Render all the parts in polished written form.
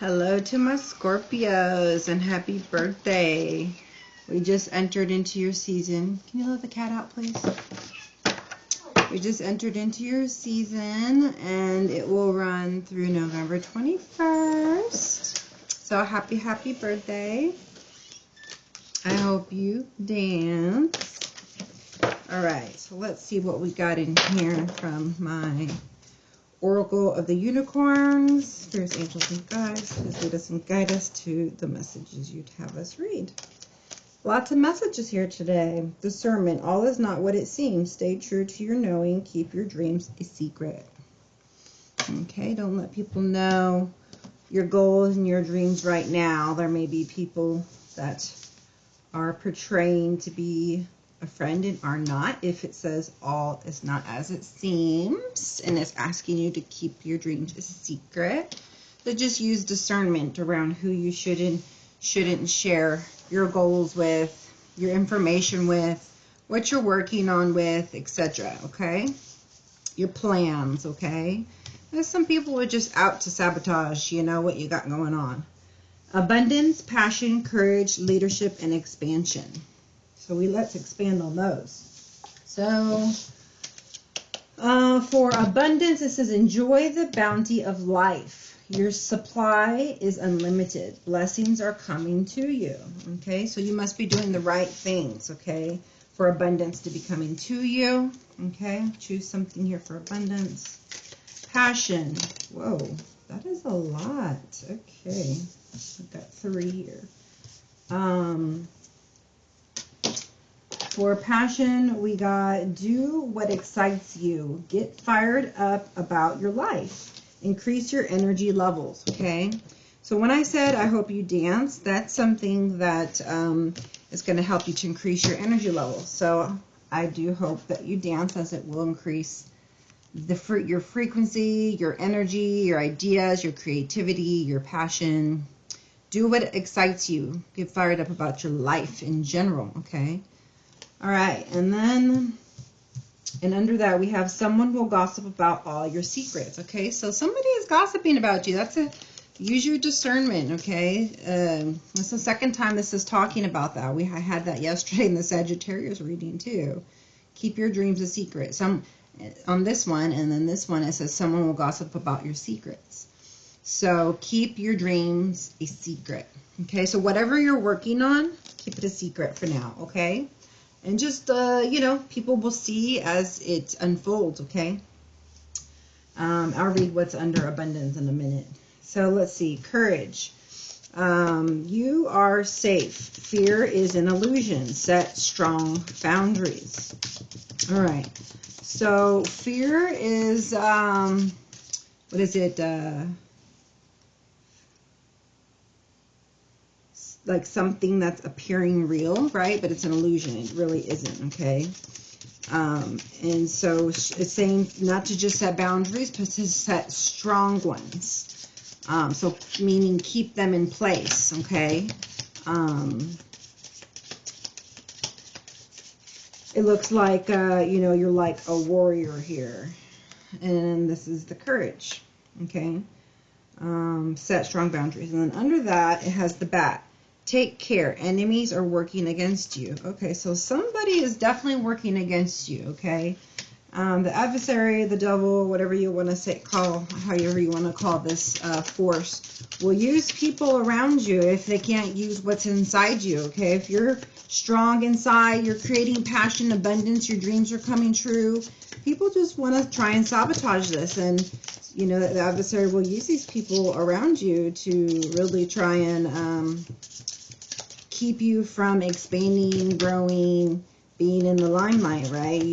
Hello to my Scorpios and happy birthday. We just entered into your season. Can you let the cat out, please? We just entered into your season and it will run through November 21st. So happy birthday. I hope you dance. Alright, so let's see what we got in here from my Oracle of the Unicorns, Spirits, Angels, and Guides. Please lead us and guide us to the messages you'd have us read. Lots of messages here today. Discernment. All is not what it seems. Stay true to your knowing. Keep your dreams a secret. Okay, don't let people know your goals and your dreams right now. There may be people that are portraying to be a friend and are not. If it says all is not as it seems and it's asking you to keep your dreams a secret, so just use discernment around who you should and shouldn't share your goals with, your information with, what you're working on with, etc. Okay, your plans. Okay, there's some people who are just out to sabotage, you know, what you got going on. Abundance, passion, courage, leadership, and expansion. So let's expand on those. So for abundance, it says enjoy the bounty of life. Your supply is unlimited. Blessings are coming to you. Okay, so you must be doing the right things, okay, for abundance to be coming to you. Okay, choose something here for abundance. Passion. Whoa, that is a lot. Okay, I've got 3 here. For passion, we got do what excites you. Get fired up about your life. Increase your energy levels, okay? So when I said I hope you dance, that's something that is going to help you to increase your energy levels. So I do hope that you dance, as it will increase your frequency, your energy, your ideas, your creativity, your passion. Do what excites you. Get fired up about your life in general, okay? All right, and under that we have someone will gossip about all your secrets. Okay, so somebody is gossiping about you. Use your discernment. Okay, it's the second time this is talking about that. I had that yesterday in the Sagittarius reading too. Keep your dreams a secret. On this one, and then this one it says someone will gossip about your secrets. So keep your dreams a secret. Okay, so whatever you're working on, keep it a secret for now. Okay. And just, you know, people will see as it unfolds, okay? I'll read what's under abundance in a minute. So let's see. Courage. You are safe. Fear is an illusion. Set strong boundaries. All right. So fear is, what is it? Like something that's appearing real, right? But it's an illusion. It really isn't, okay? And so it's saying not to just set boundaries, but to set strong ones. So meaning keep them in place, okay? It looks like, you know, you're like a warrior here. And this is the courage, okay? Set strong boundaries. And then under that, it has the bat. Take care. Enemies are working against you. Okay, so somebody is definitely working against you, okay? The adversary, the devil, whatever you want to say, however you want to call this force, will use people around you if they can't use what's inside you, okay? If you're strong inside, you're creating passion, abundance, your dreams are coming true, people just want to try and sabotage this. And, you know, the adversary will use these people around you to really try and keep you from expanding, growing, being in the limelight, right?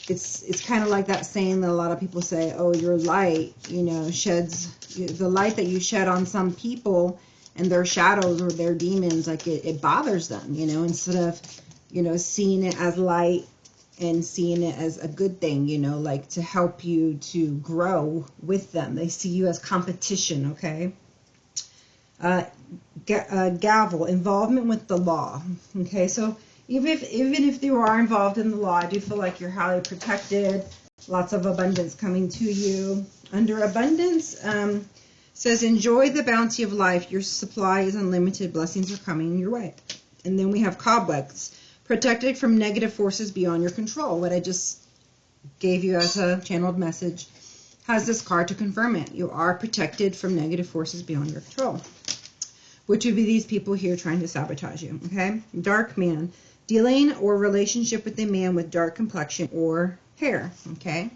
It's kind of like that saying that a lot of people say, oh, your light, you know, sheds, the light that you shed on some people and their shadows or their demons, like it bothers them, you know, instead of, you know, seeing it as light and seeing it as a good thing, you know, like to help you to grow with them. They see you as competition, okay? Gavel, involvement with the law. Okay, so even if you are involved in the law, I do feel like you're highly protected. Lots of abundance coming to you. Under abundance, says, enjoy the bounty of life. Your supply is unlimited. Blessings are coming your way. And then we have cobwebs. Protected from negative forces beyond your control. What I just gave you as a channeled message has this card to confirm it. You are protected from negative forces beyond your control, which would be these people here trying to sabotage you. Okay? Dark man. Dealing or relationship with a man with dark complexion or hair. Okay?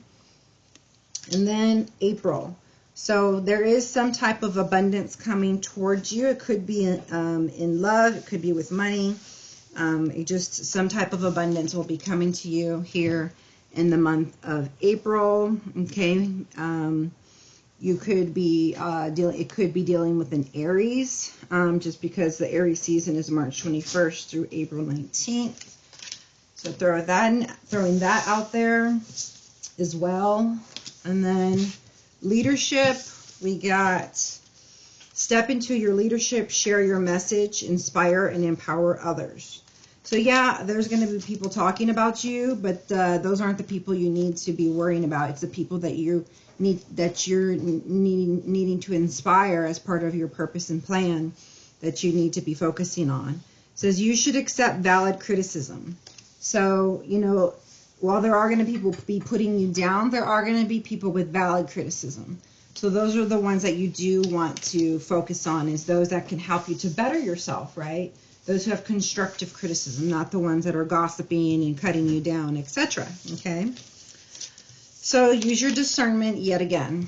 And then April. So there is some type of abundance coming towards you. It could be in love. It could be with money. Just some type of abundance will be coming to you here in the month of April. Okay. You could be dealing with an Aries, just because the Aries season is March 21st through April 19th. So throwing that out there as well. And then leadership, we got step into your leadership, share your message, inspire and empower others. So yeah, there's going to be people talking about you, but those aren't the people you need to be worrying about. It's the people that you're needing to inspire as part of your purpose and plan that you need to be focusing on. It says you should accept valid criticism. So, you know, while there are going to people be putting you down, there are going to be people with valid criticism. So those are the ones that you do want to focus on, is those that can help you to better yourself, right? Those who have constructive criticism, not the ones that are gossiping and cutting you down, etc. Okay? So use your discernment yet again.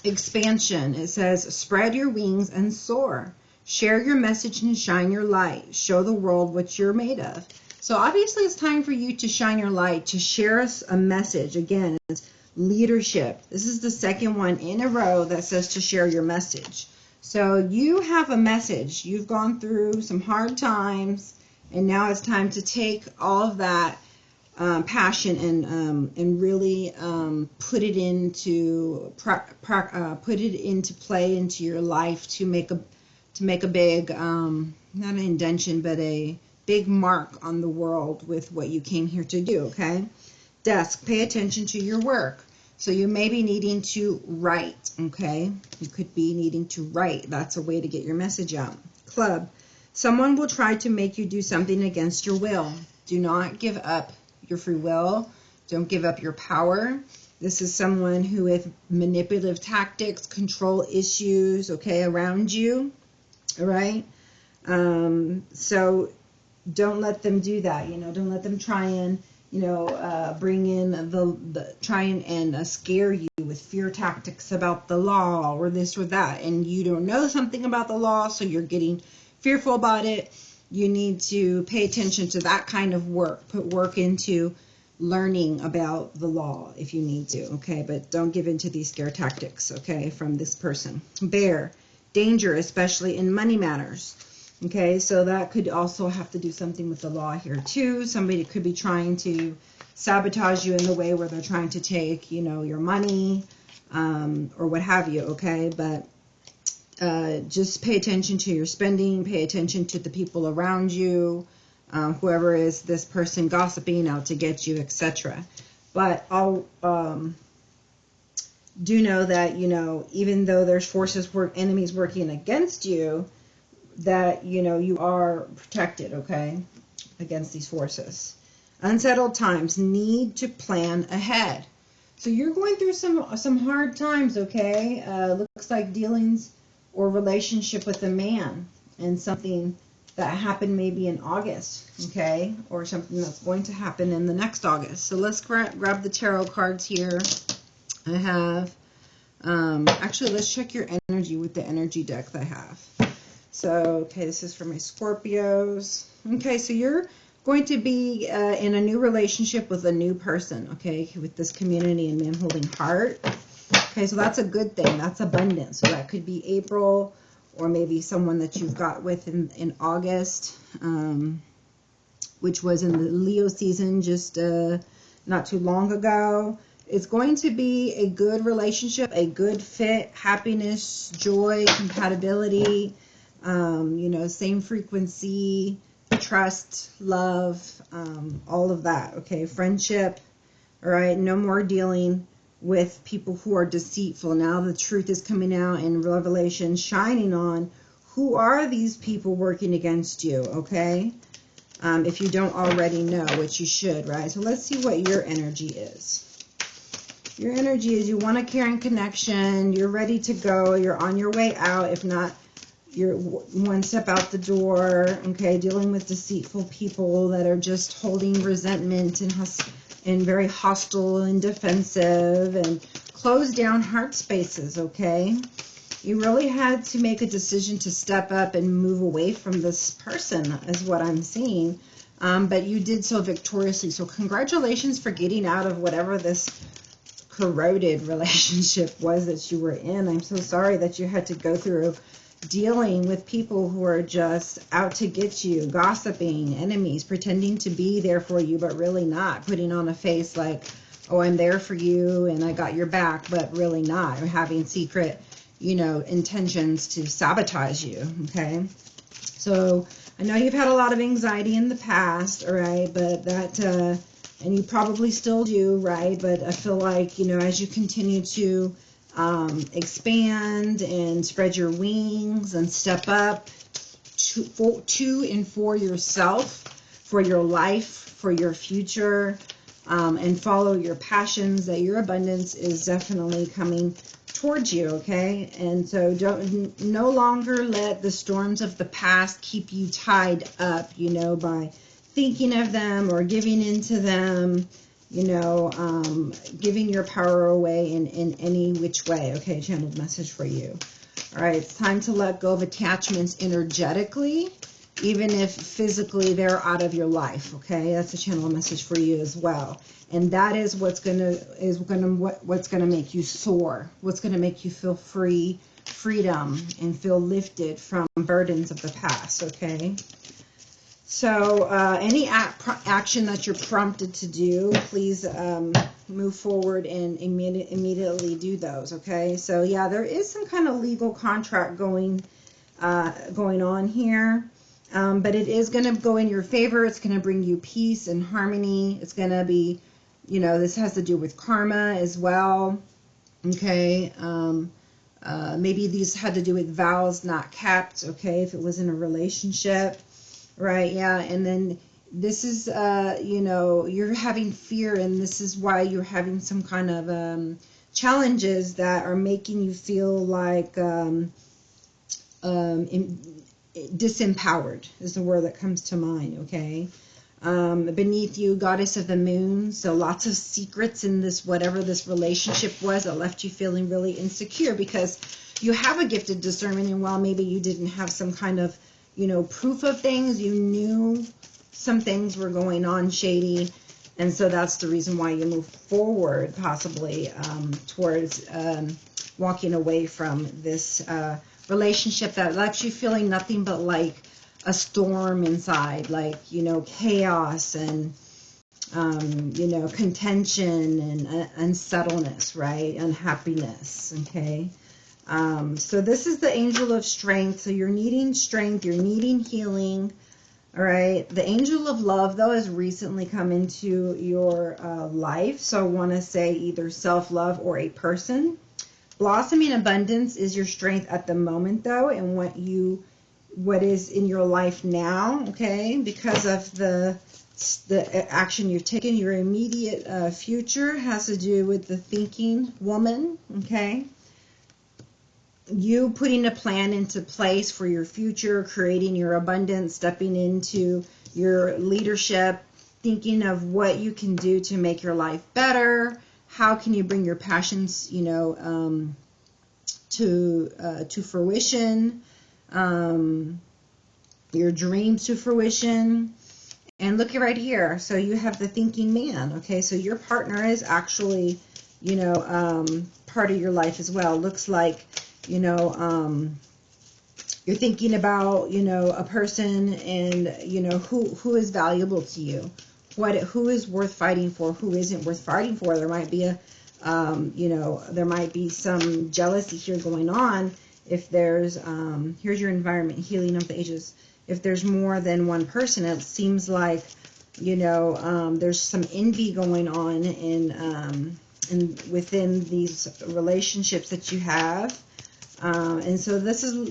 Expansion. It says, spread your wings and soar. Share your message and shine your light. Show the world what you're made of. So obviously it's time for you to shine your light, to share us a message. Again, it's leadership. This is the second one in a row that says to share your message. So you have a message. You've gone through some hard times, and now it's time to take all of that passion and really put it into play into your life to make a big not an indention, but a big mark on the world with what you came here to do. Okay? Desk. Pay attention to your work. So you may be needing to write, okay? You could be needing to write. That's a way to get your message out. Club. Someone will try to make you do something against your will. Do not give up your free will. Don't give up your power. This is someone who with manipulative tactics, control issues, okay, around you, all right? So don't let them do that, you know. Don't let them try and bring in try and scare you with fear tactics about the law or this or that, and you don't know something about the law, so you're getting fearful about it. You need to pay attention to that kind of work. Put work into learning about the law if you need to, okay? But don't give in to these scare tactics, okay, from this person. Bear. Danger, especially in money matters. Okay, so that could also have to do something with the law here too. Somebody could be trying to sabotage you in the way where they're trying to take, your money or what have you, okay? But just pay attention to your spending, pay attention to the people around you, whoever is this person gossiping out to get you, etc. But I'll do know that, even though there's enemies working against you, that you are protected, okay, against these forces. Unsettled times. Need to plan ahead. So you're going through some hard times, okay? Looks like dealings or relationship with a man, and something that happened maybe in August, okay, or something that's going to happen in the next August. So let's grab the tarot cards here. I have actually, let's check your energy with the energy deck that I have. So, okay, this is for my Scorpios. Okay, so you're going to be in a new relationship with a new person, okay, with this community and man holding heart. Okay, so that's a good thing. That's abundance. So that could be April, or maybe someone that you've got with in August, which was in the Leo season just not too long ago. It's going to be a good relationship, a good fit, happiness, joy, compatibility, same frequency, trust, love, all of that, okay? Friendship, all right? No more dealing with people who are deceitful. Now the truth is coming out and revelation shining on who are these people working against you, okay? If you don't already know, which you should, right? So let's see what your energy is. Your energy is you want a caring connection. You're ready to go. You're on your way out. If not, you're one step out the door, okay? Dealing with deceitful people that are just holding resentment and very hostile and defensive and closed down heart spaces, okay? You really had to make a decision to step up and move away from this person is what I'm seeing. But you did so victoriously. So congratulations for getting out of whatever this corroded relationship was that you were in. I'm so sorry that you had to go through dealing with people who are just out to get you, gossiping, enemies, pretending to be there for you, but really not, putting on a face like, oh, I'm there for you and I got your back, but really not, or having secret, you know, intentions to sabotage you, okay? So I know you've had a lot of anxiety in the past, all right, but that, and you probably still do, right? But I feel like, you know, as you continue to expand and spread your wings and step up to and for yourself, for your life, for your future, and follow your passions, that your abundance is definitely coming towards you, okay? And so no longer let the storms of the past keep you tied up, you know, by thinking of them or giving into them, you know, giving your power away in any which way. Okay, channeled message for you. All right, it's time to let go of attachments energetically, even if physically they're out of your life. Okay, that's a channel message for you as well. And that is what's gonna make you soar. What's gonna make you feel freedom, and feel lifted from burdens of the past. Okay. So any action that you're prompted to do, please move forward and immediately do those, okay? So yeah, there is some kind of legal contract going on here, but it is going to go in your favor. It's going to bring you peace and harmony. It's going to be, you know, this has to do with karma as well, okay? Maybe these had to do with vows not kept, okay, if it was in a relationship. Right, yeah, and then this is, you know, you're having fear, and this is why you're having some kind of challenges that are making you feel like disempowered is the word that comes to mind, okay? Beneath you, goddess of the moon, so lots of secrets in this, whatever this relationship was that left you feeling really insecure because you have a gifted discernment, and while maybe you didn't have some kind of, you know, proof of things, you knew some things were going on shady, and so that's the reason why you move forward possibly towards walking away from this relationship that left you feeling nothing but like a storm inside, like, you know, chaos and you know, contention and unsettledness, right? Unhappiness, okay? So this is the angel of strength. So you're needing strength, you're needing healing. All right. The angel of love, though, has recently come into your life. So I want to say either self-love or a person. Blossoming abundance is your strength at the moment, though, and what is in your life now. Okay. Because of the action you've taken, your immediate future has to do with the thinking woman. Okay. You putting a plan into place for your future, creating your abundance, stepping into your leadership, thinking of what you can do to make your life better. How can you bring your passions, you know, to fruition, your dreams to fruition. And look right here. So you have the thinking man. Okay, so your partner is actually, you know, part of your life as well. Looks like, you know, you're thinking about, you know, a person and, you know, who is valuable to you, who is worth fighting for, who isn't worth fighting for. There might be a, you know, there might be some jealousy here going on. If there's, here's your environment, healing of the ages. If there's more than one person, it seems like, you know, there's some envy going on in within these relationships that you have. And so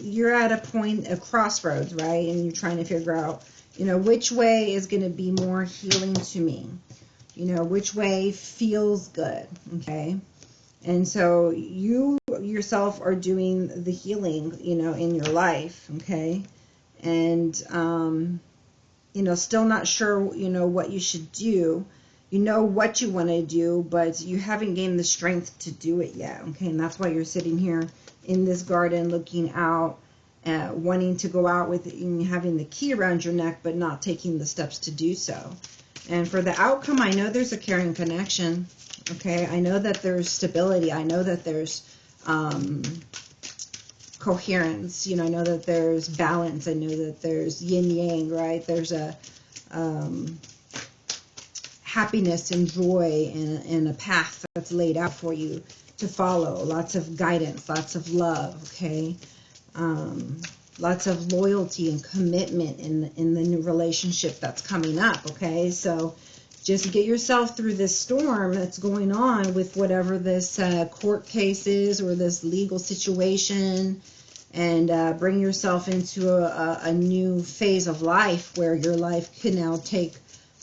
you're at a point, a crossroads, right? And you're trying to figure out, which way is going to be more healing to me? Which way feels good, okay? And so you yourself are doing the healing, in your life, okay? And, still not sure, what you should do. You know what you want to do, but you haven't gained the strength to do it yet, okay? And that's why you're sitting here in this garden looking out, wanting to go out with having the key around your neck, but not taking the steps to do so. And for the outcome, I know there's a caring connection, okay? I know that there's stability. I know that there's coherence. I know that there's balance. I know that there's yin-yang, right? There's a happiness and joy and a path that's laid out for you to follow. Lots of guidance, lots of love, okay? Lots of loyalty and commitment in the new relationship that's coming up, okay? So just get yourself through this storm that's going on with whatever this court case is or this legal situation, and bring yourself into a new phase of life where your life can now take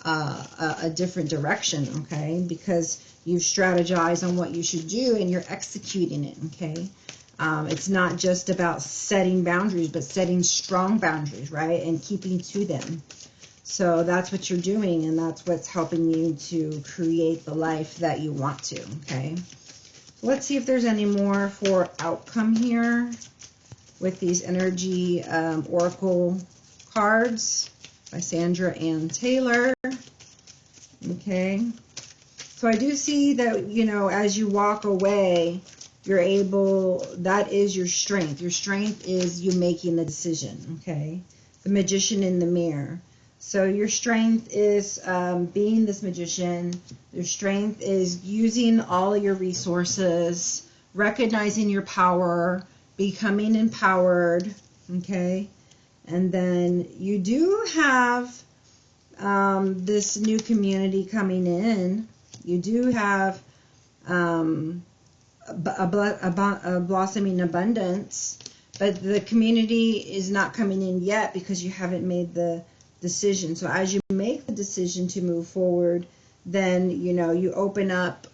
a different direction, okay? Because you've strategized on what you should do and you're executing it, okay? It's not just about setting boundaries, but setting strong boundaries, right? And keeping to them. So that's what you're doing, and that's what's helping you to create the life that you want to, okay? Let's see if there's any more for outcome here with these energy oracle cards by Sandra Ann Taylor. Okay. So I do see that, as you walk away, you're able, that is your strength. Your strength is you making the decision, okay? The magician in the mirror. So your strength is being this magician. Your strength is using all of your resources, recognizing your power, becoming empowered, okay? And then you do have this new community coming in. You do have a blossoming abundance, but the community is not coming in yet because you haven't made the decision. So as you make the decision to move forward, then you open up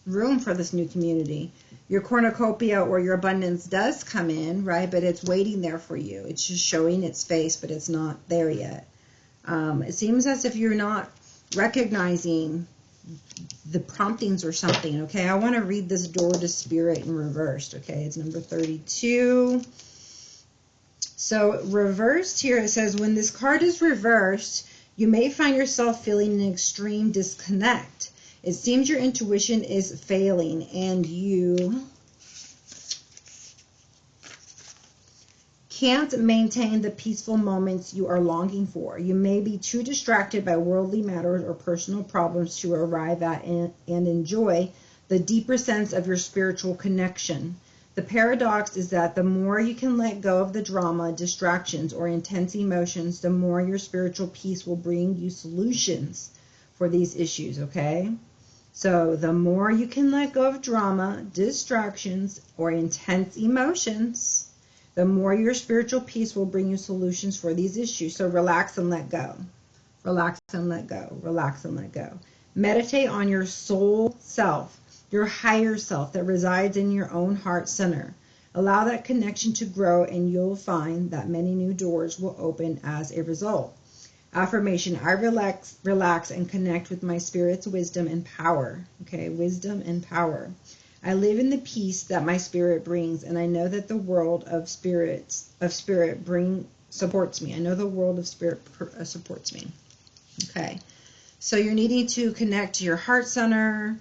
room for this new community. Your cornucopia or your abundance does come in, right? But it's waiting there for you. It's just showing its face, but it's not there yet. It seems as if you're not recognizing the promptings or something, okay? I want to read this door to spirit in reversed, okay? It's number 32. So reversed here, it says, when this card is reversed, you may find yourself feeling an extreme disconnect. It seems your intuition is failing and you can't maintain the peaceful moments you are longing for. You may be too distracted by worldly matters or personal problems to arrive at and enjoy the deeper sense of your spiritual connection. The paradox is that the more you can let go of the drama, distractions, or intense emotions, the more your spiritual peace will bring you solutions for these issues, okay? So the more you can let go of drama, distractions, or intense emotions, the more your spiritual peace will bring you solutions for these issues. So relax and let go. Relax and let go. Relax and let go. Meditate on your soul self, your higher self that resides in your own heart center. Allow that connection to grow and you'll find that many new doors will open as a result. Affirmation, I relax and connect with my spirit's wisdom and power. Okay, wisdom and power. I live in the peace that my spirit brings, and I know that the world of spirit supports me. I know the world of spirit supports me. Okay, so you're needing to connect to your heart center,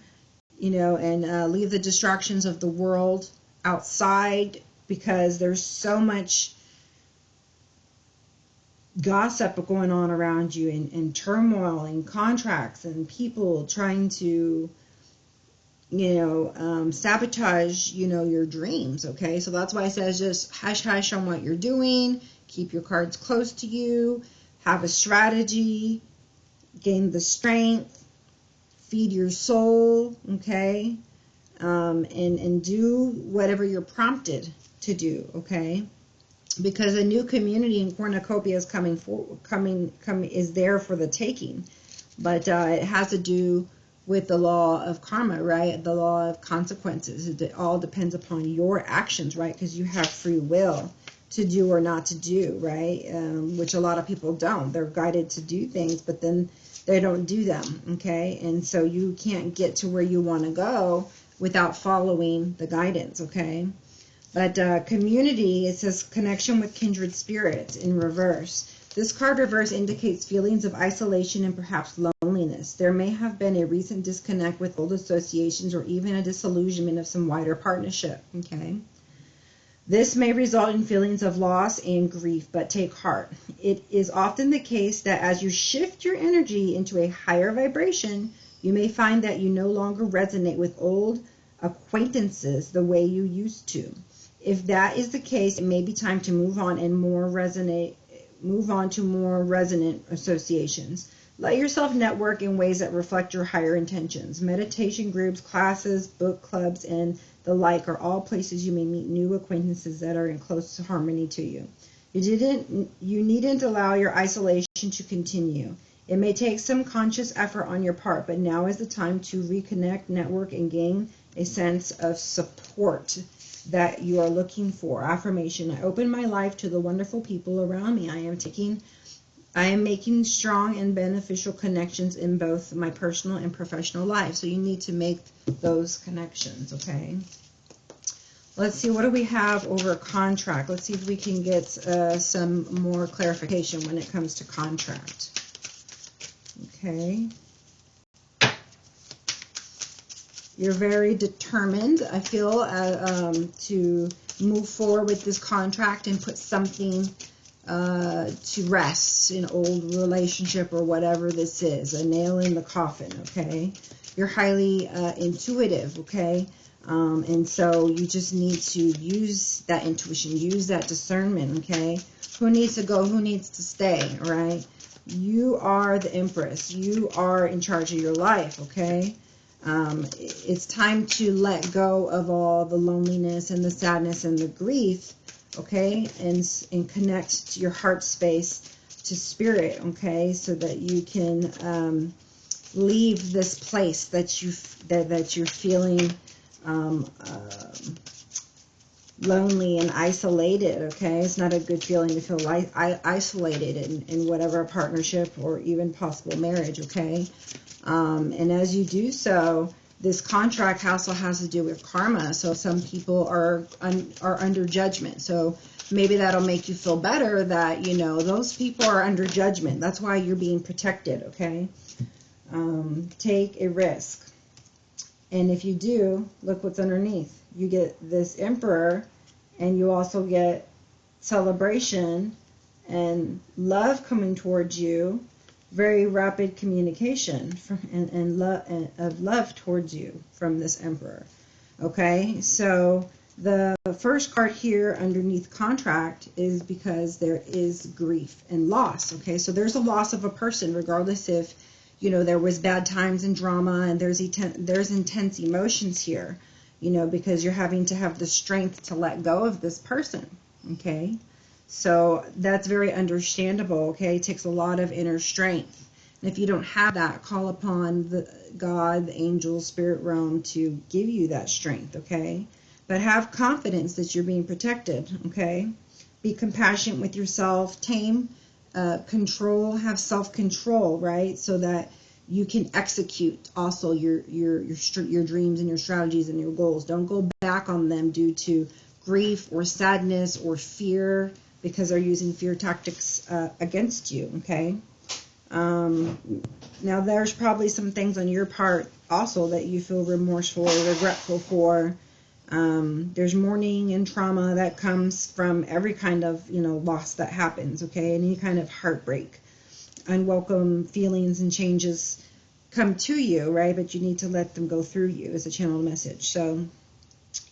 and leave the distractions of the world outside, because there's so much gossip going on around you, and turmoil and contracts and people trying to sabotage your dreams. Okay, so that's why it says just hush on what you're doing, keep your cards close to you, have a strategy, gain the strength, feed your soul, okay, and do whatever you're prompted to do, okay, because a new community in cornucopia is is there for the taking, but it has to do with the law of karma, right? The law of consequences. It all depends upon your actions, right? Because you have free will to do or not to do, right? Which a lot of people don't. They're guided to do things, but then they don't do them, okay? And so you can't get to where you want to go without following the guidance, okay? But community, it says connection with kindred spirits in reverse. This card reverse indicates feelings of isolation and perhaps loneliness. There may have been a recent disconnect with old associations or even a disillusionment of some wider partnership, okay? This may result in feelings of loss and grief, but take heart. It is often the case that as you shift your energy into a higher vibration, you may find that you no longer resonate with old acquaintances the way you used to. If that is the case, it may be time to move on to more resonant associations. Let yourself network in ways that reflect your higher intentions. Meditation groups, classes, book clubs, and the like are all places you may meet new acquaintances that are in close harmony to you. You needn't allow your isolation to continue. It may take some conscious effort on your part, but now is the time to reconnect, network, and gain a sense of support that you are looking for. Affirmation: I open my life to the wonderful people around me. I am making strong and beneficial connections in both my personal and professional life. So you need to make those connections, okay? Let's see, what do we have over contract? Let's see if we can get some more clarification when it comes to contract. Okay. You're very determined, I feel, to move forward with this contract and put something to rest, an old relationship or whatever this is, a nail in the coffin, okay? You're highly intuitive, okay? And so you just need to use that intuition, use that discernment, okay? Who needs to go, who needs to stay, all right? You are the empress. You are in charge of your life, okay? It's time to let go of all the loneliness and the sadness and the grief, okay? And connect to your heart space, to spirit, okay? So that you can leave this place that you're feeling lonely and isolated, okay? It's not a good feeling to feel isolated in whatever partnership or even possible marriage, okay? And as you do so, this contract also has to do with karma. So some people are under judgment. So maybe that'll make you feel better that, you know, those people are under judgment. That's why you're being protected, okay? Take a risk. And if you do, look what's underneath. You get this Emperor, and you also get celebration and love coming towards you. Very rapid communication of love towards you from this Emperor. Okay, so the first card here underneath contract is because there is grief and loss. Okay, so there's a loss of a person, regardless if, you know, there was bad times and drama, and there's intense emotions here, you know, because you're having to have the strength to let go of this person. Okay. So that's very understandable, okay? It takes a lot of inner strength. And if you don't have that, call upon the God, the angels, spirit realm to give you that strength, okay? But have confidence that you're being protected, okay? Be compassionate with yourself, tame, control, have self-control, right? So that you can execute also your dreams and your strategies and your goals. Don't go back on them due to grief or sadness or fear, because they're using fear tactics against you, okay? Now, there's probably some things on your part also that you feel remorseful or regretful for. There's mourning and trauma that comes from every kind of, you know, loss that happens, okay? Any kind of heartbreak. Unwelcome feelings and changes come to you, right? But you need to let them go through you as a channeled message. So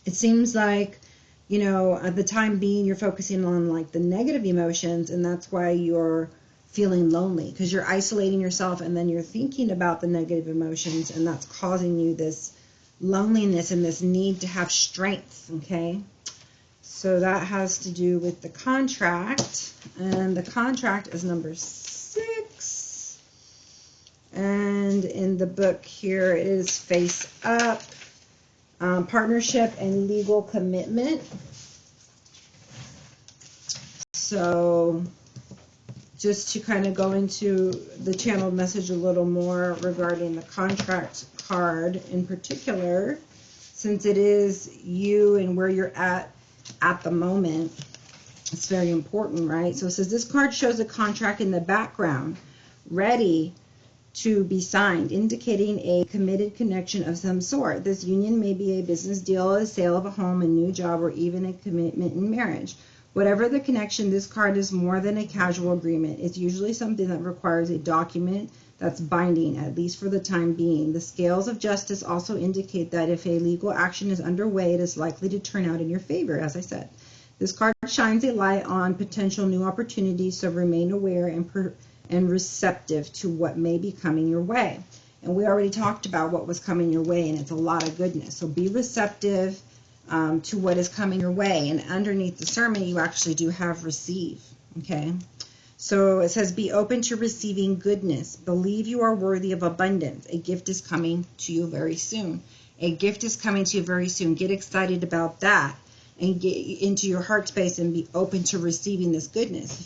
it seems like, you know, at the time being, you're focusing on like the negative emotions, and that's why you're feeling lonely, because you're isolating yourself and then you're thinking about the negative emotions, and that's causing you this loneliness and this need to have strength, okay? So that has to do with the contract, and the contract is number 6. And in the book here it is face up, partnership and legal commitment. So just to kind of go into the channeled message a little more regarding the contract card in particular, since it is you and where you're at the moment, it's very important, right? So it says this card shows a contract in the background ready to be signed, indicating a committed connection of some sort. This union may be a business deal, a sale of a home, a new job, or even a commitment in marriage. Whatever the connection, this card is more than a casual agreement. It's usually something that requires a document that's binding, at least for the time being. The scales of justice also indicate that if a legal action is underway, it is likely to turn out in your favor, as I said. This card shines a light on potential new opportunities, so remain aware and receptive to what may be coming your way. And we already talked about what was coming your way, and it's a lot of goodness. So be receptive to what is coming your way. And underneath discernment, you actually do have receive, okay? So it says, be open to receiving goodness. Believe you are worthy of abundance. A gift is coming to you very soon. A gift is coming to you very soon. Get excited about that and get into your heart space and be open to receiving this goodness.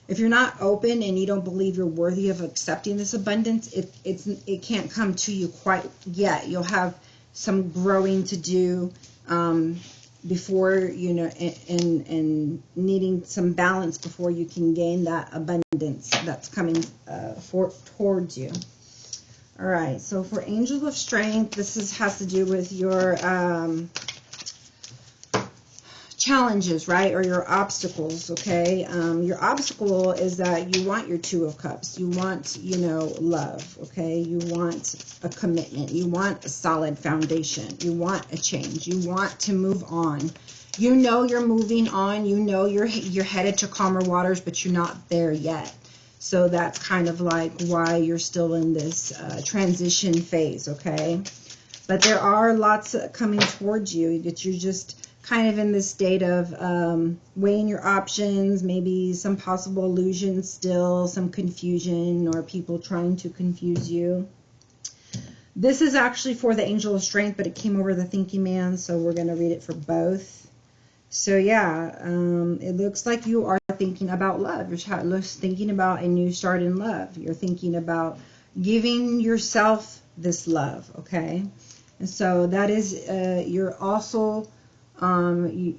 If you're not open and you don't believe you're worthy of accepting this abundance, it can't come to you quite yet. You'll have some growing to do before, you know, and needing some balance before you can gain that abundance that's coming towards you. All right, so for Angel of Strength, this has to do with your challenges, right, or your obstacles, okay? Your obstacle is that you want your 2 of Cups. You want, you know, love, okay? You want a commitment. You want a solid foundation. You want a change. You want to move on. You know you're moving on. You know you're headed to calmer waters, but you're not there yet. So that's kind of like why you're still in this transition phase, okay? But there are lots coming towards you that you're just kind of in this state of weighing your options, maybe some possible illusions still, some confusion, or people trying to confuse you. This is actually for the Angel of Strength, but it came over the Thinking Man, so we're going to read it for both. So yeah, it looks like you are thinking about love. You're thinking about a new start in love. You're thinking about giving yourself this love, okay? And so that is, you're also...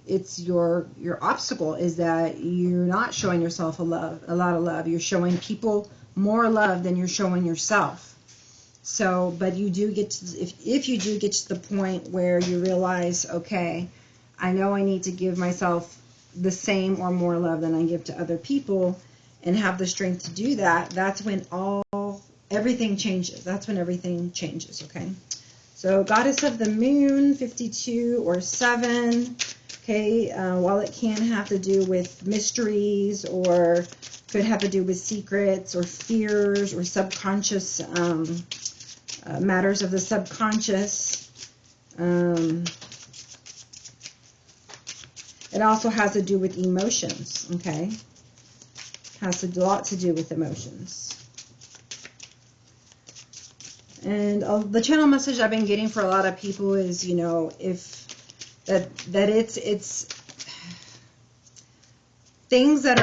it's your obstacle is that you're not showing yourself a lot of love. You're showing people more love than you're showing yourself. So, but you do get to, if you do get to the point where you realize, okay, I know I need to give myself the same or more love than I give to other people, and have the strength to do that, that's when everything changes. That's when everything changes, okay? So Goddess of the Moon, 52 or 7, okay, while it can have to do with mysteries or could have to do with secrets or fears or subconscious matters of the subconscious, it also has to do with emotions, okay? Has a lot to do with emotions. And the channel message I've been getting for a lot of people is, you know, if it's things that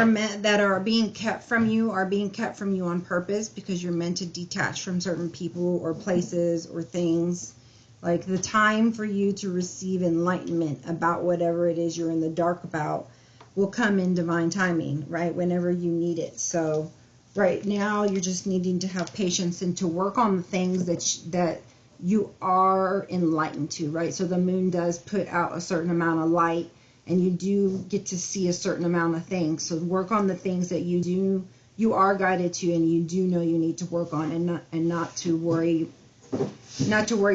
are being kept from you are being kept from you on purpose, because you're meant to detach from certain people or places or things. Like the time for you to receive enlightenment about whatever it is you're in the dark about will come in divine timing, right? Whenever you need it. So right now, you're just needing to have patience and to work on the things that you are enlightened to, right? So the moon does put out a certain amount of light, and you do get to see a certain amount of things. So work on the things that you are guided to, and you do know you need to work on, and not to worry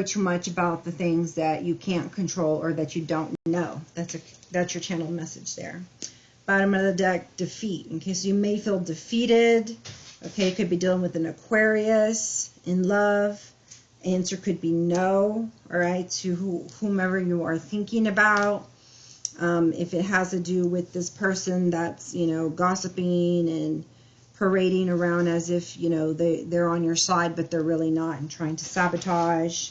too much about the things that you can't control or that you don't know. That's your channel message there. Bottom of the deck, defeat. Okay, so you may feel defeated. Okay, you could be dealing with an Aquarius in love. Answer could be no, all right, to whomever you are thinking about. If it has to do with this person that's, you know, gossiping and parading around as if, you know, they're on your side, but they're really not, and trying to sabotage.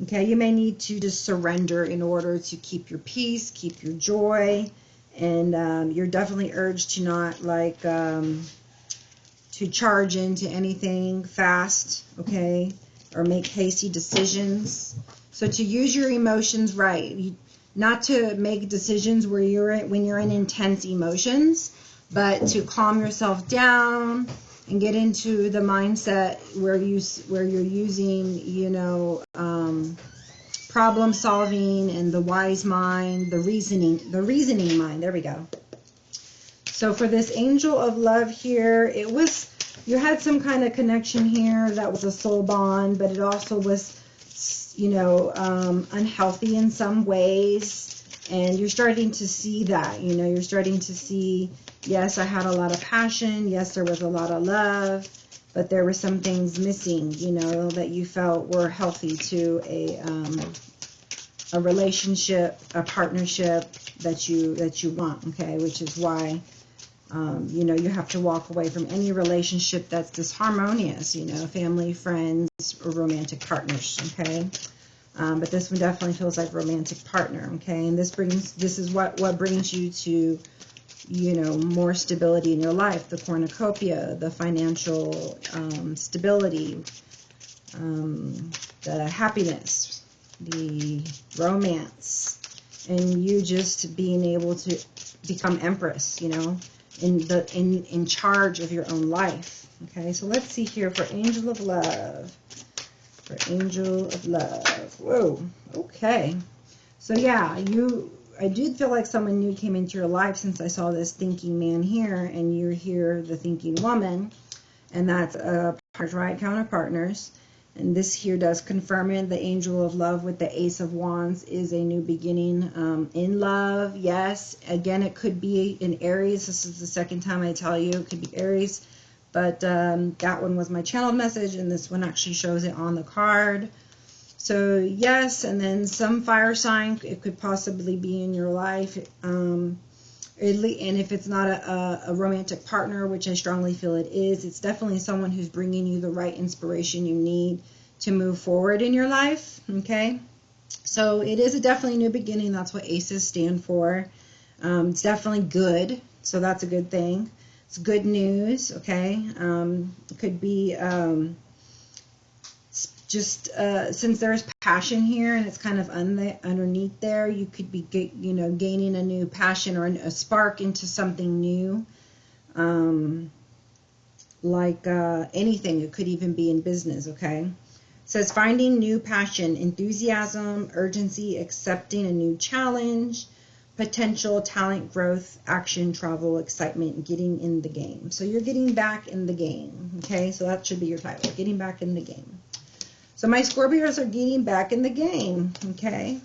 Okay, you may need to just surrender in order to keep your peace, keep your joy. And you're definitely urged to not, like, to charge into anything fast, okay, or make hasty decisions. So to use your emotions right, not to make decisions where when you're in intense emotions, but to calm yourself down and get into the mindset where you're using, you know, problem solving and the wise mind, the reasoning mind. There we go. So for this angel of love here, it was, you had some kind of connection here that was a soul bond, but it also was, you know, unhealthy in some ways. And you're starting to see that, you know, you're starting to see, yes, I had a lot of passion. Yes, there was a lot of love, but there were some things missing, you know, that you felt were healthy to a relationship, a partnership that you want, okay, which is why, you know, you have to walk away from any relationship that's disharmonious, you know, family, friends, or romantic partners, okay. But this one definitely feels like romantic partner, okay, and this is what brings you to, you know, more stability in your life, the cornucopia, the financial stability, the happiness, the romance, and you just being able to become empress, you know, in charge of your own life. Okay, so let's see here for angel of love. For angel of love. Whoa. Okay. So yeah, I did feel like someone new came into your life, since I saw this thinking man here, and you're here, the thinking woman, and that's a right counter partners. And this here does confirm it. The angel of love with the ace of wands is a new beginning in love. Yes, again, it could be in Aries. This is the second time I tell you it could be Aries, but that one was my channeled message, and this one actually shows it on the card. So yes, and then some fire sign, it could possibly be in your life. And if it's not a romantic partner, which I strongly feel it is, it's definitely someone who's bringing you the right inspiration you need to move forward in your life, okay? So it is definitely a new beginning. That's what aces stand for. It's definitely good, so that's a good thing. It's good news, okay? It could be just since there's passion here and it's kind of underneath there, you could be gaining a new passion or a spark into something new, like anything. It could even be in business, okay? It says finding new passion, enthusiasm, urgency, accepting a new challenge, potential, talent, growth, action, travel, excitement, getting in the game. So you're getting back in the game, okay? So that should be your title, getting back in the game. So my Scorpios are getting back in the game, okay?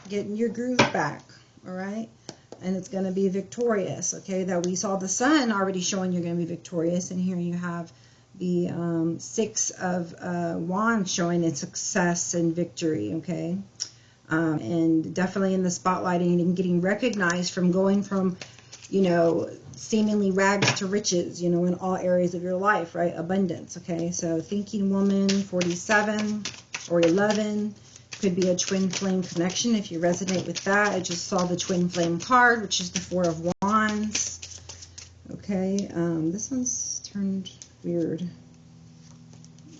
Getting your groove back, all right? And it's going to be victorious, okay? That we saw the sun already showing you're going to be victorious. And here you have the Six of Wands showing its success and victory, okay? And definitely in the spotlighting and getting recognized from going from, you know, seemingly rags to riches, you know, in all areas of your life, right? Abundance, okay? So thinking woman, 47 or 11, could be a twin flame connection if you resonate with that. I just saw the twin flame card, which is the Four of Wands. Okay, this one's turned weird.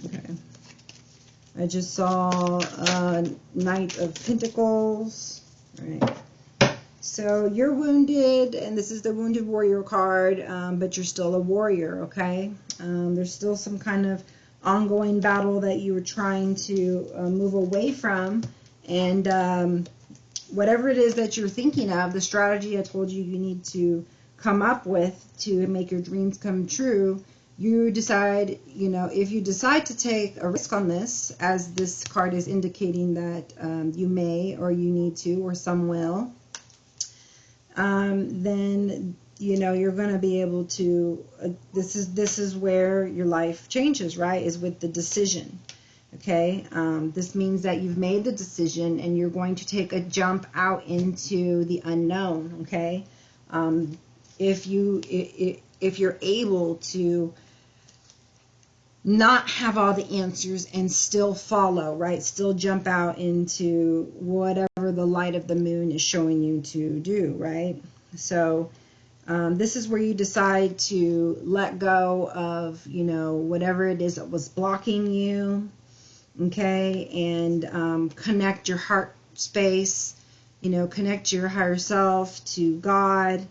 Okay. I just saw Knight of Pentacles. All right. So you're wounded, and this is the Wounded Warrior card, but you're still a warrior, okay? There's still some kind of ongoing battle that you were trying to move away from, and whatever it is that you're thinking of, the strategy I told you you need to come up with to make your dreams come true, you decide, you know, if you decide to take a risk on this, as this card is indicating that you may or you need to, or some will, then you know, you're going to be able to, this is where your life changes, right, is with the decision. Okay, this means that you've made the decision and you're going to take a jump out into the unknown. Okay, if you're able to not have all the answers and still follow, right, still jump out into whatever the light of the moon is showing you to do, right? So this is where you decide to let go of, you know, whatever it is that was blocking you. Okay, and connect your heart space, you know, connect your higher self to God,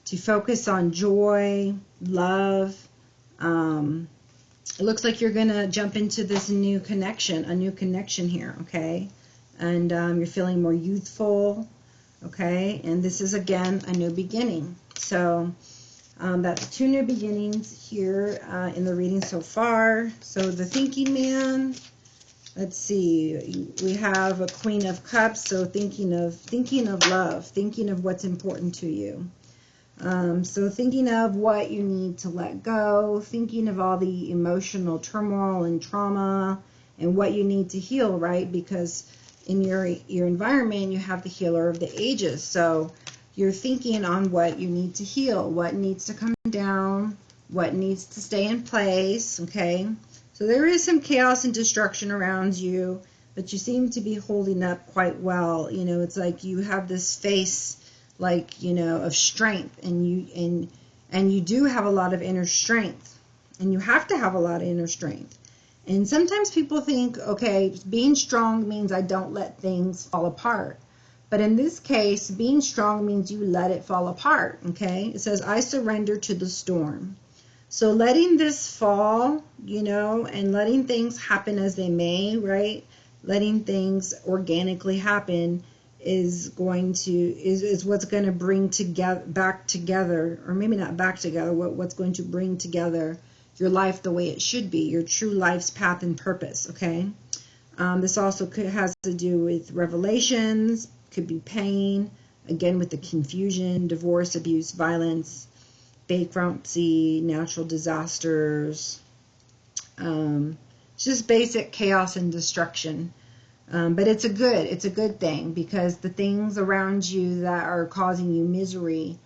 to focus on joy, love. It looks like you're going to jump into this new connection, a new connection here, okay? And you're feeling more youthful, okay? And this is, again, a new beginning. So that's 2 new beginnings here in the reading so far. So the thinking man. Let's see, we have a Queen of Cups, so thinking of love, thinking of what's important to you. So thinking of what you need to let go, thinking of all the emotional turmoil and trauma and what you need to heal, right? Because in your environment, you have the healer of the ages. So you're thinking on what you need to heal, what needs to come down, what needs to stay in place, okay? So there is some chaos and destruction around you, but you seem to be holding up quite well. You know, it's like you have this face, like, you know, of strength, and you do have a lot of inner strength, and you have to have a lot of inner strength. And sometimes people think, okay, being strong means I don't let things fall apart. But in this case, being strong means you let it fall apart, okay? It says, I surrender to the storm. So letting this fall, you know, and letting things happen as they may, right? Letting things organically happen is what's going to bring back together, or maybe not back together, what's going to bring together your life the way it should be, your true life's path and purpose, okay? This also has to do with revelations, could be pain, again with the confusion, divorce, abuse, violence, bankruptcy, natural disasters, just basic chaos and destruction. But it's a good thing, because the things around you that are causing you misery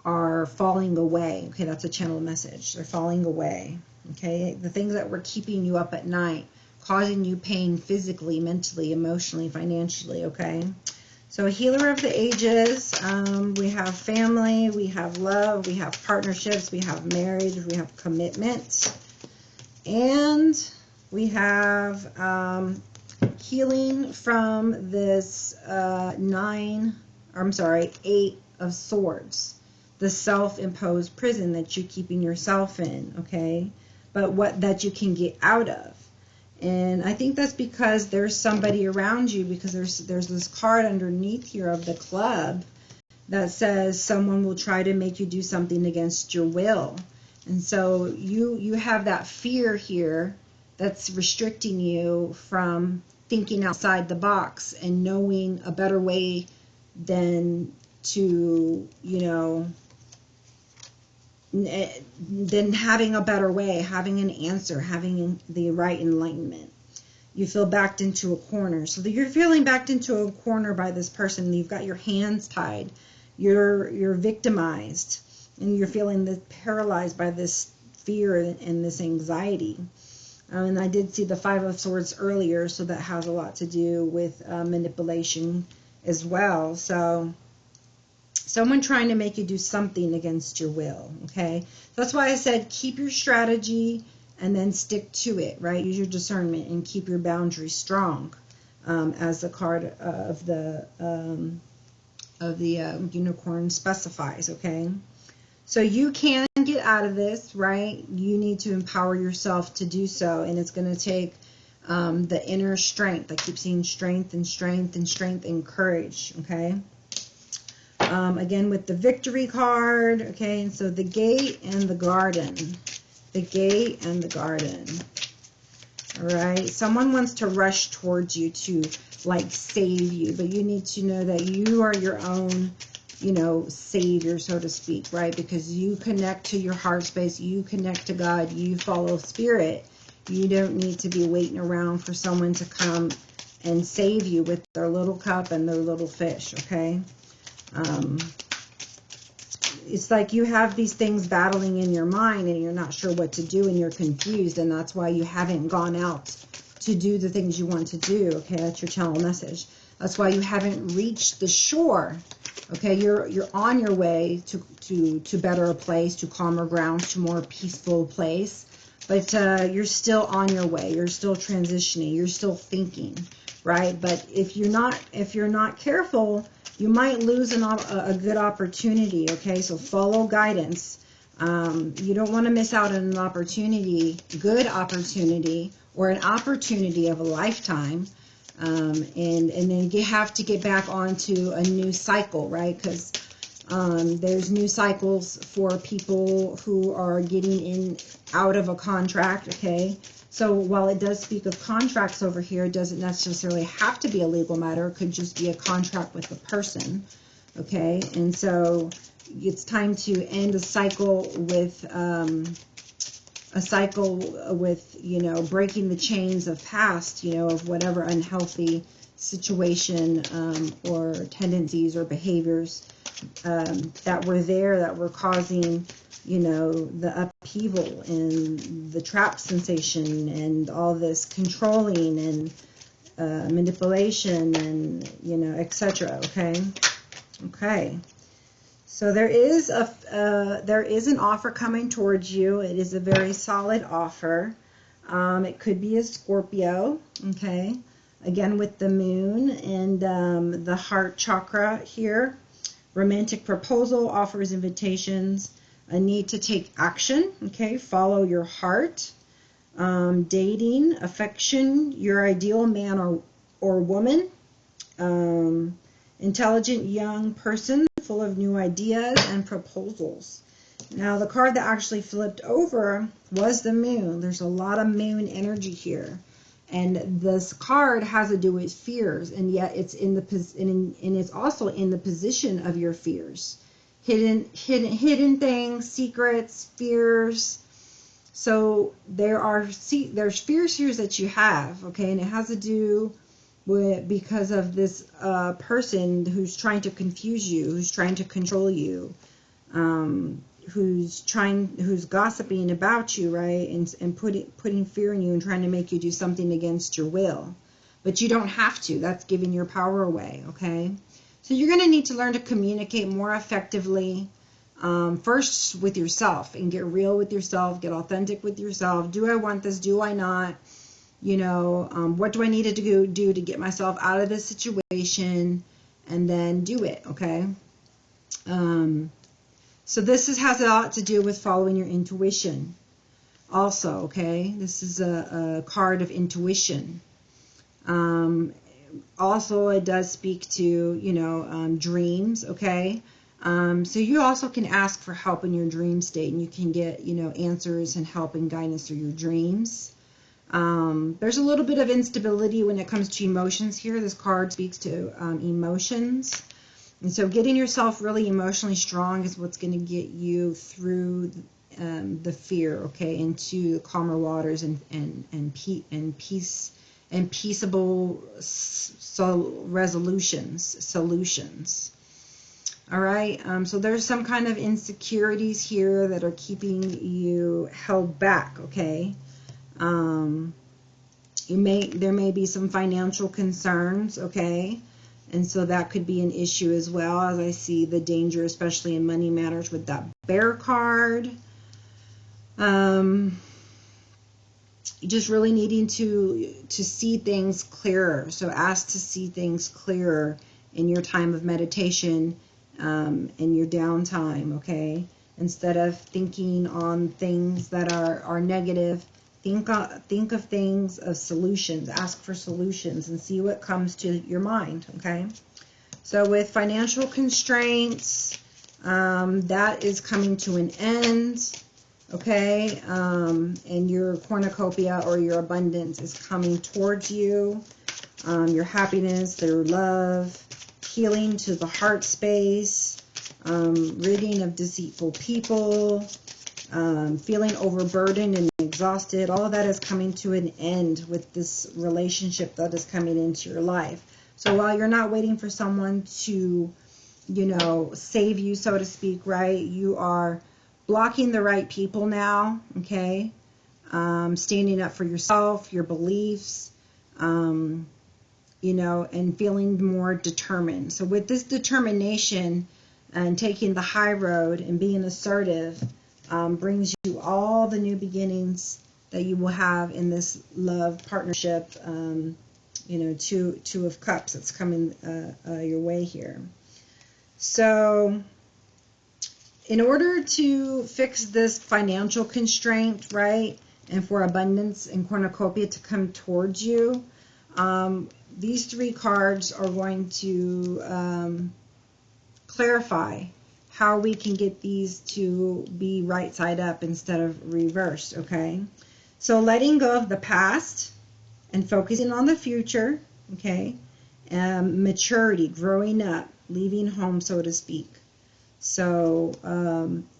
are falling away. Okay, that's a channel message. They're falling away. Okay, the things that were keeping you up at night, causing you pain physically, mentally, emotionally, financially. Okay. So a healer of the ages, we have family, we have love, we have partnerships, we have marriage, we have commitment, and we have healing from this 8 of Swords, the self-imposed prison that you're keeping yourself in, okay, but that you can get out of. And I think that's because there's somebody around you, because there's this card underneath here of the club that says someone will try to make you do something against your will. And so you have that fear here that's restricting you from thinking outside the box and knowing a better way than to, you know, then having a better way, having an answer, having the right enlightenment. You feel backed into a corner. So you're feeling backed into a corner by this person. You've got your hands tied. You're victimized, and you're feeling paralyzed by this fear and this anxiety. And I did see the 5 of Swords earlier, so that has a lot to do with manipulation as well. So someone trying to make you do something against your will, okay? That's why I said keep your strategy and then stick to it, right? Use your discernment and keep your boundaries strong, as the card of the unicorn specifies, okay? So you can get out of this, right? You need to empower yourself to do so, and it's going to take the inner strength. I keep seeing strength and strength and strength and courage, okay? Again, with the victory card, okay, and so the gate and the garden. The gate and the garden. All right, someone wants to rush towards you to, like, save you, but you need to know that you are your own you know, savior, so to speak, right? Because you connect to your heart space, you connect to God, you follow spirit. You don't need to be waiting around for someone to come and save you with their little cup and their little fish, okay? It's like you have these things battling in your mind and you're not sure what to do and you're confused, and that's why you haven't gone out to do the things you want to do, okay? That's your channel message. That's why you haven't reached the shore, okay? You're on your way to better place, to calmer grounds, to more peaceful place, but you're still on your way. You're still transitioning. You're still thinking, right? But if you're not careful, you might lose a good opportunity, okay? So follow guidance. You don't want to miss out on an opportunity, good opportunity, or an opportunity of a lifetime. And then you have to get back onto a new cycle, right? Because there's new cycles for people who are getting out of a contract, okay? So while it does speak of contracts over here, it doesn't necessarily have to be a legal matter. It could just be a contract with a person, okay? And so it's time to end a cycle with, you know, breaking the chains of past, you know, of whatever unhealthy situation or tendencies or behaviors that were there, that were causing, you know, the upheaval and the trap sensation and all this controlling and manipulation and, you know, etc. Okay. Okay. So there is an offer coming towards you. It is a very solid offer. It could be a Scorpio. Okay. Again, with the moon and the heart chakra here. Romantic proposal, offers, invitations, a need to take action, okay? Follow your heart. Dating, affection, your ideal man or woman. Intelligent young person, full of new ideas and proposals. Now, the card that actually flipped over was the moon. There's a lot of moon energy here. And this card has to do with fears, and yet it's and it's also in the position of your fears, hidden things, secrets, fears. So there's fears here that you have, okay, and it has to do with because of this person who's trying to confuse you, who's trying to control you, who's gossiping about you, right, and putting fear in you and trying to make you do something against your will. But you don't have to. That's giving your power away, okay? So you're going to need to learn to communicate more effectively, first with yourself, and get real with yourself, get authentic with yourself. Do I want this? Do I not? You know, what do I need to do to get myself out of this situation? And then do it, okay? So this has a lot to do with following your intuition also, okay? This is a card of intuition. Also, it does speak to, you know, dreams, okay? So you also can ask for help in your dream state, and you can get, you know, answers and help and guidance through your dreams. There's a little bit of instability when it comes to emotions here. This card speaks to emotions. And so getting yourself really emotionally strong is what's going to get you through the fear, okay, into calmer waters and peaceable solutions. All right. So there's some kind of insecurities here that are keeping you held back, okay. There may be some financial concerns, okay. And so that could be an issue as well, as I see the danger, especially in money matters with that bear card. Just really needing to see things clearer. So ask to see things clearer in your time of meditation, in your downtime, okay? Instead of thinking on things that are negative, think of things of solutions. Ask for solutions and see what comes to your mind, okay? So with financial constraints, that is coming to an end, okay? And your cornucopia or your abundance is coming towards you. Your happiness, their love, healing to the heart space, ridding of deceitful people, feeling overburdened and exhausted. All of that is coming to an end with this relationship that is coming into your life. So while you're not waiting for someone to, you know, save you, so to speak, right? You are blocking the right people now, okay? Standing up for yourself, your beliefs, you know, and feeling more determined. So with this determination and taking the high road and being assertive, brings you all the new beginnings that you will have in this love partnership, you know, two of cups that's coming your way here. So in order to fix this financial constraint, right, and for abundance and cornucopia to come towards you, these three cards are going to clarify how we can get these to be right side up instead of reversed, okay? So letting go of the past and focusing on the future, okay? Maturity, growing up, leaving home, so to speak. So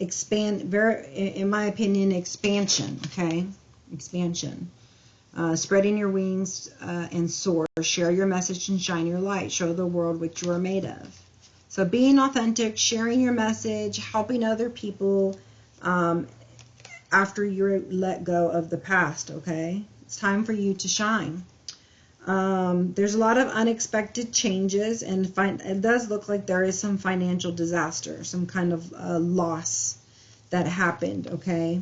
in my opinion, expansion, okay? Expansion. Spreading your wings and soar. Share your message and shine your light. Show the world what you are made of. So being authentic, sharing your message, helping other people after you let go of the past, okay? It's time for you to shine. There's a lot of unexpected changes, and it does look like there is some financial disaster, some kind of loss that happened, okay?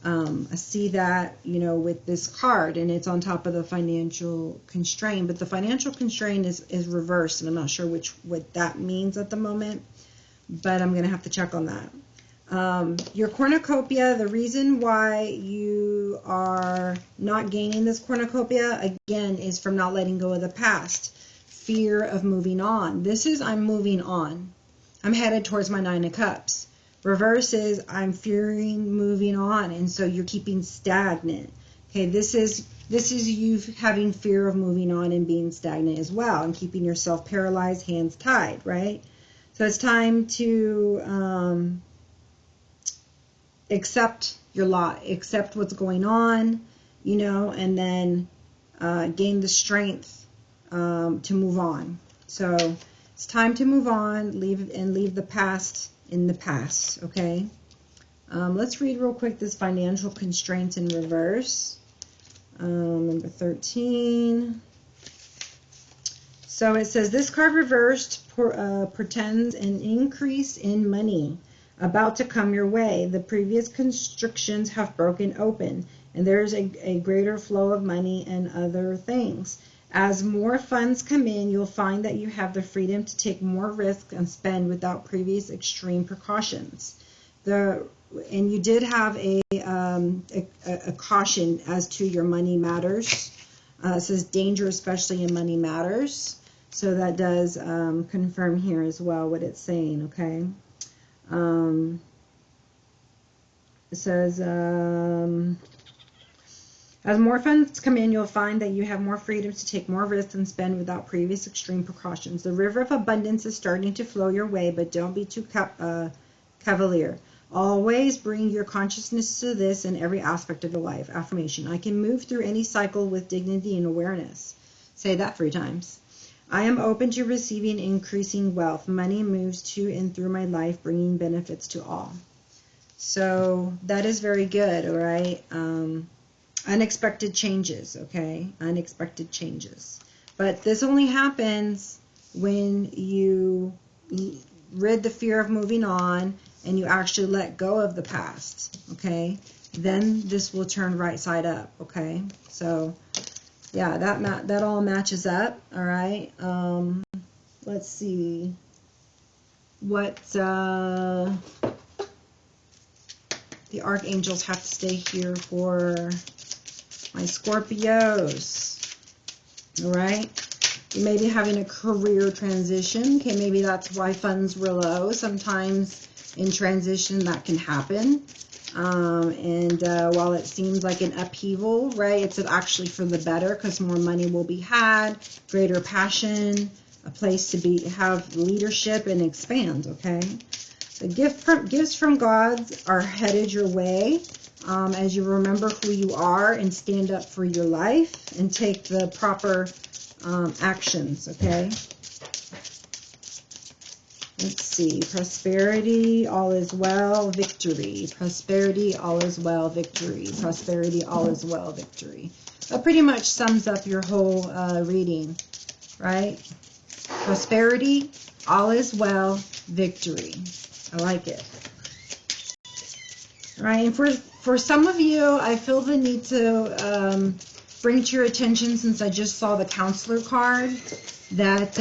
I see that, you know, with this card, and it's on top of the financial constraint, but the financial constraint is reversed, and I'm not sure what that means at the moment, but I'm going to have to check on that. Your cornucopia, the reason why you are not gaining this cornucopia, again, is from not letting go of the past. Fear of moving on. This is, I'm moving on. I'm headed towards my 9 of Cups. Reverse is, I'm fearing moving on, and so you're keeping stagnant. Okay, this is you having fear of moving on and being stagnant as well, and keeping yourself paralyzed, hands tied, right? So it's time to accept your lot, accept what's going on, you know, and then gain the strength to move on. So it's time to move on, leave the past in the past, okay? Let's read real quick this financial constraints in reverse. Number 13. So it says, this card reversed portends an increase in money about to come your way. The previous constrictions have broken open, and there is a greater flow of money and other things. As more funds come in, you'll find that you have the freedom to take more risk and spend without previous extreme precautions. And you did have a caution as to your money matters. It says danger, especially in money matters. So that does confirm here as well what it's saying, okay? It says, as more funds come in, you'll find that you have more freedom to take more risks and spend without previous extreme precautions. The river of abundance is starting to flow your way, but don't be too cavalier. Always bring your consciousness to this in every aspect of your life. Affirmation. I can move through any cycle with dignity and awareness. Say that 3 times. I am open to receiving increasing wealth. Money moves to and through my life, bringing benefits to all. So that is very good, all right? Unexpected changes, okay? Unexpected changes. But this only happens when you rid the fear of moving on and you actually let go of the past, okay? Then this will turn right side up, okay? So, yeah, that all matches up, all right? Let's see what the archangels have to say here for my Scorpios, all right? You may be having a career transition. Okay, maybe that's why funds were low. Sometimes in transition that can happen. While it seems like an upheaval, right, it's actually for the better because more money will be had, greater passion, a place to have leadership and expand, okay? The gifts from God are headed your way as you remember who you are and stand up for your life and take the proper actions, okay? Let's see. Prosperity, all is well, victory. Prosperity, all is well, victory. Prosperity, all is well, victory. That pretty much sums up your whole reading, right? Prosperity, all is well, victory. I like it. All right, and for some of you, I feel the need to bring to your attention, since I just saw the counselor card, that,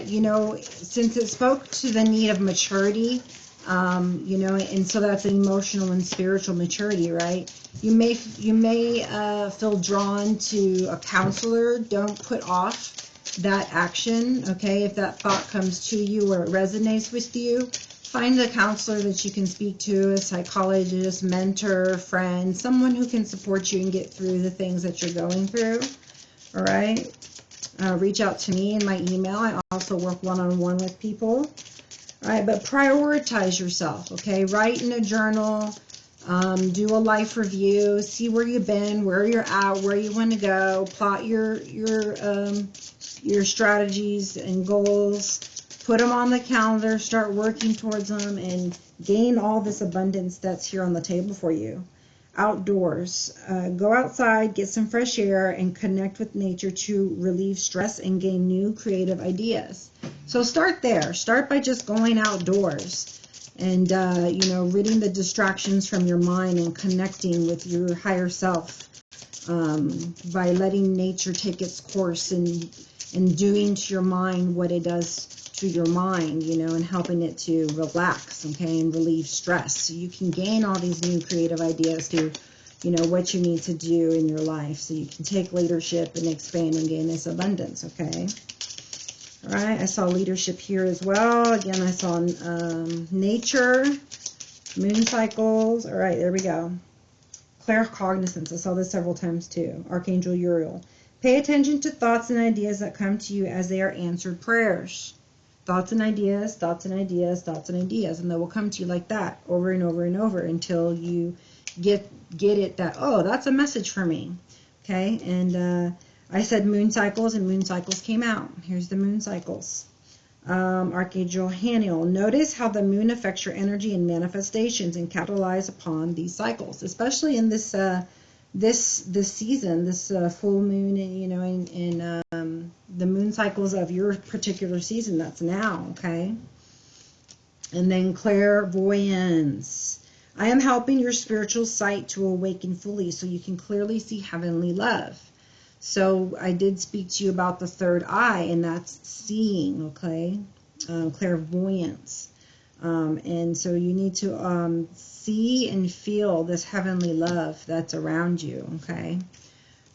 you know, since it spoke to the need of maturity, you know, and so that's emotional and spiritual maturity, right? You may feel drawn to a counselor. Don't put off that action, okay? If that thought comes to you or it resonates with you, find a counselor that you can speak to, a psychologist, mentor, friend, someone who can support you and get through the things that you're going through, all right? Reach out to me in my email. I also work one-on-one with people, all right? But prioritize yourself, okay? Write in a journal, do a life review, see where you've been, where you're at, where you want to go, plot your strategies and goals, put them on the calendar, start working towards them, and gain all this abundance that's here on the table for you. Outdoors, go outside, get some fresh air, and connect with nature to relieve stress and gain new creative ideas. So start there. Start by just going outdoors and, you know, ridding the distractions from your mind and connecting with your higher self by letting nature take its course and doing to your mind what it does to your mind, you know, and helping it to relax, okay, and relieve stress. So you can gain all these new creative ideas to, you know, what you need to do in your life so you can take leadership and expand and gain this abundance, okay? All right, I saw leadership here as well. Again, I saw nature, moon cycles. All right, there we go. Claircognizance. I saw this several times too. Archangel Uriel. Pay attention to thoughts and ideas that come to you as they are answered prayers. Thoughts and ideas, thoughts and ideas, thoughts and ideas. And they will come to you like that over and over and over until you get it that, oh, that's a message for me. Okay, and I said moon cycles, and moon cycles came out. Here's the moon cycles. Archangel Haniel. Notice how the moon affects your energy and manifestations, and capitalize upon these cycles, especially in this this season, this full moon, and you know, in the moon cycles of your particular season. That's now, okay. And then clairvoyance. I am helping your spiritual sight to awaken fully, so you can clearly see heavenly love. So I did speak to you about the third eye, and that's seeing, okay, clairvoyance. And so you need to see and feel this heavenly love that's around you, okay?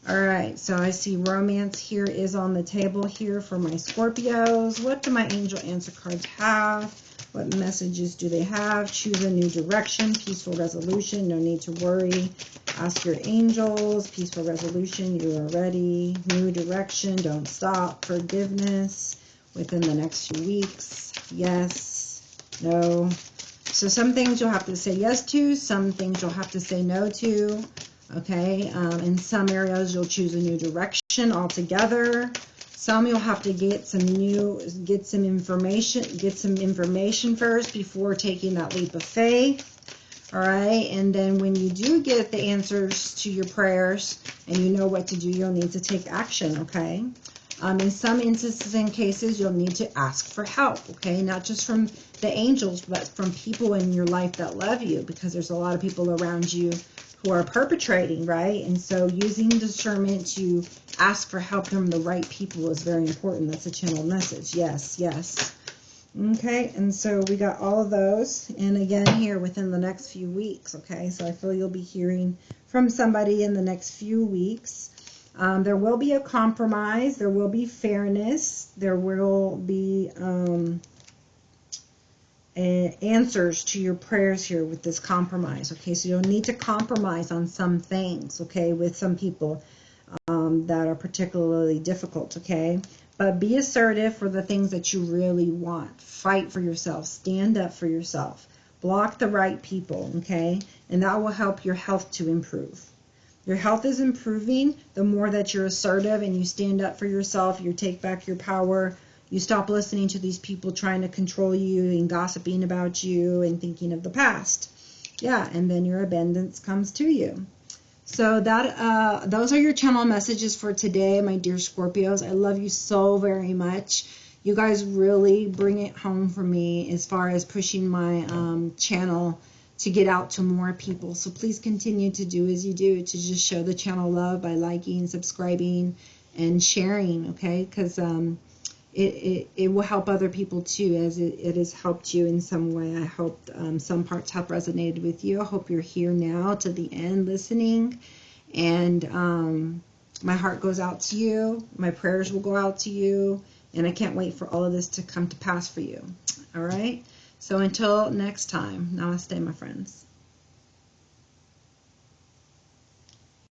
All right, so I see romance here is on the table here for my Scorpios. What do my angel answer cards have? What messages do they have? Choose a new direction, peaceful resolution, no need to worry. Ask your angels, peaceful resolution, you are ready. New direction, don't stop. Forgiveness within the next few weeks. Yes, no. So some things you'll have to say yes to, some things you'll have to say no to. Okay, in some areas you'll choose a new direction altogether. Some you'll have to get some information first before taking that leap of faith. All right, and then when you do get the answers to your prayers and you know what to do, you'll need to take action, okay? In some instances and cases, you'll need to ask for help, okay? Not just from the angels, but from people in your life that love you, because there's a lot of people around you who are perpetrating, right? And so using discernment to ask for help from the right people is very important. That's a channeled message. Yes, yes. Okay, and so we got all of those, and again here within the next few weeks, okay? So I feel you'll be hearing from somebody in the next few weeks. There will be a compromise, there will be fairness, there will be answers to your prayers here with this compromise, okay? So you'll need to compromise on some things, okay, with some people that are particularly difficult, okay? But be assertive for the things that you really want. Fight for yourself. Stand up for yourself. Block the right people, okay? And that will help your health to improve. Your health is improving the more that you're assertive and you stand up for yourself, you take back your power, you stop listening to these people trying to control you and gossiping about you and thinking of the past. Yeah, and then your abundance comes to you. So that those are your channel messages for today, my dear Scorpios. I love you so very much. You guys really bring it home for me as far as pushing my channel to get out to more people. So please continue to do as you do, to just show the channel love by liking, subscribing, and sharing, okay? Because it will help other people too, as it has helped you in some way. I hope some parts have resonated with you. I hope you're here now to the end listening. And my heart goes out to you. My prayers will go out to you. And I can't wait for all of this to come to pass for you. All right? So until next time, namaste, my friends.